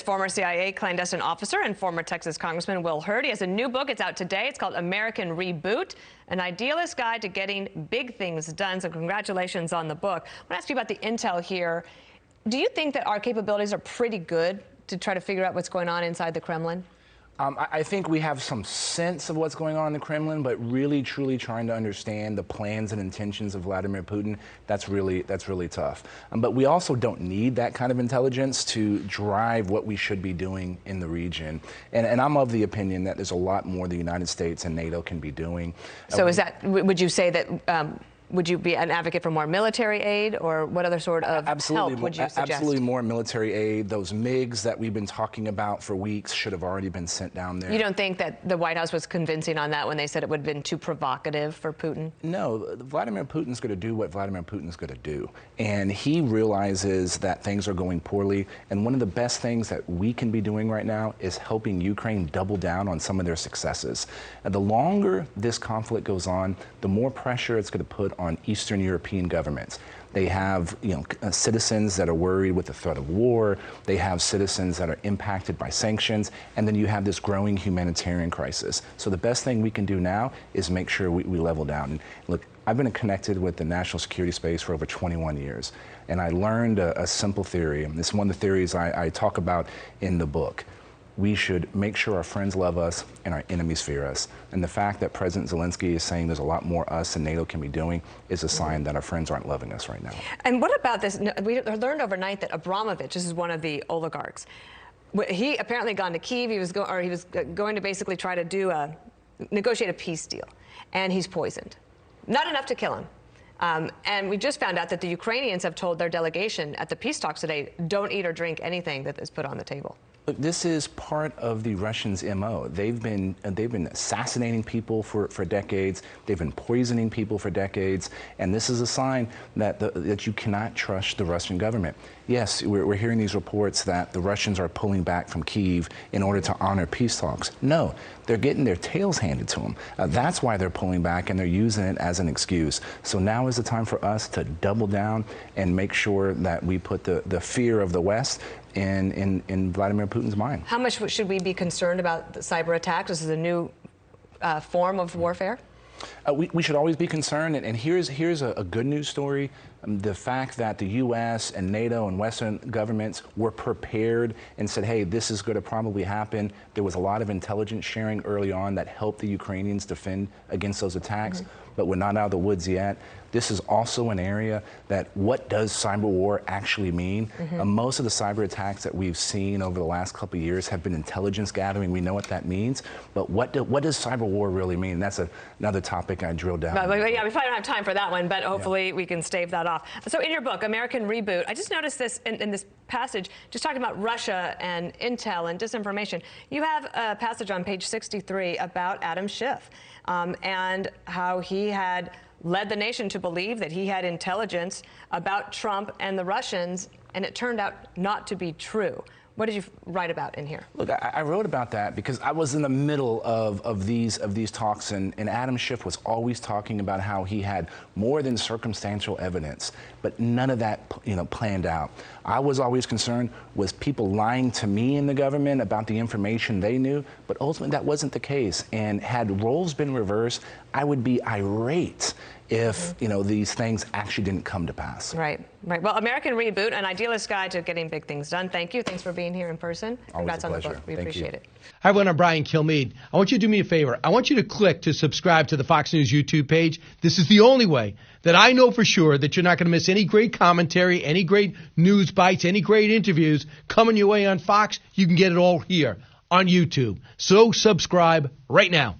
Former CIA clandestine officer and former Texas Congressman Will Hurd. He has a new book. It's out today. It's called American Reboot, an idealist guide to getting big things done. So congratulations on the book. I want to ask you about the intel here. Do you think that our capabilities are pretty good to try to figure out what's going on inside the Kremlin? I think we have some sense of what's going on in the Kremlin, but really, truly trying to understand the plans and intentions of Vladimir Putin, that's really tough. But we also don't need that kind of intelligence to drive what we should be doing in the region. And I'm of the opinion that there's a lot more the United States and NATO can be doing. So would you say that, would you be an advocate for more military aid, or what other sort of help would you suggest? Absolutely more military aid. Those MiGs that we've been talking about for weeks should have already been sent down there. You don't think that the White House was convincing on that when they said it would have been too provocative for Putin? No, Vladimir Putin's going to do what Vladimir Putin's going to do. And he realizes that things are going poorly. And one of the best things that we can be doing right now is helping Ukraine double down on some of their successes. And the longer this conflict goes on, the more pressure it's going to put on Eastern European governments. They have, citizens that are worried with the threat of war. They have citizens that are impacted by sanctions. And then you have this growing humanitarian crisis. So the best thing we can do now is make sure we level down. And look, I've been connected with the national security space for over 21 years. And I learned a simple theory. And this is one of the theories I talk about in the book. We should make sure our friends love us and our enemies fear us. And the fact that President Zelensky is saying there's a lot more us and NATO can be doing is a sign that our friends aren't loving us right now. And what about this? We learned overnight that Abramovich, this is one of the oligarchs, he apparently gone to Kyiv. He was going to basically try to negotiate a peace deal, and he's poisoned. Not enough to kill him. And we just found out that the Ukrainians have told their delegation at the peace talks today, don't eat or drink anything that is put on the table. Look, this is part of the Russians' MO. They've been assassinating people for decades. They've been poisoning people for decades. And this is a sign that you cannot trust the Russian government. Yes, we're hearing these reports that the Russians are pulling back from Kyiv in order to honor peace talks. No, they're getting their tails handed to them. That's why they're pulling back, and they're using it as an excuse. So now is the time for us to double down and make sure that we put the fear of the West in Vladimir Putin's mind. How much should we be concerned about the cyber attacks? This is a new form of warfare? We should always be concerned, and here's a good news story. The fact that the U.S. and NATO and Western governments were prepared and said, hey, this is going to probably happen. There was a lot of intelligence sharing early on that helped the Ukrainians defend against those attacks, but we're not out of the woods yet. This is also an area that what does cyber war actually mean? Most of the cyber attacks that we've seen over the last couple of years have been intelligence gathering. We know what that means, but what does cyber war really mean? That's another topic I drilled down. Yeah, we probably don't have time for that one, but hopefully we can stave that off. So in your book, American Reboot, I just noticed this in this passage, just talking about Russia and intel and disinformation. You have a passage on page 63 about Adam Schiff and how he had led the nation to believe that he had intelligence about Trump and the Russians, and it turned out not to be true. What did you write about in here? Look, I wrote about that because I was in the middle of these talks, and Adam Schiff was always talking about how he had more than circumstantial evidence, but none of that planned out. I was always concerned was people lying to me in the government about the information they knew, but ultimately that wasn't the case. And had roles been reversed, I would be irate if these things actually didn't come to pass. Right. Well, American Reboot, an idealist guide to getting big things done. Thank you. Thanks for being here in person. Always a pleasure. On the book. We appreciate it. Hi, everyone. I'm Brian Kilmeade. I want you to do me a favor. I want you to click to subscribe to the Fox News YouTube page. This is the only way that I know for sure that you're not going to miss any great commentary, any great news bites, any great interviews coming your way on Fox. You can get it all here on YouTube. So subscribe right now.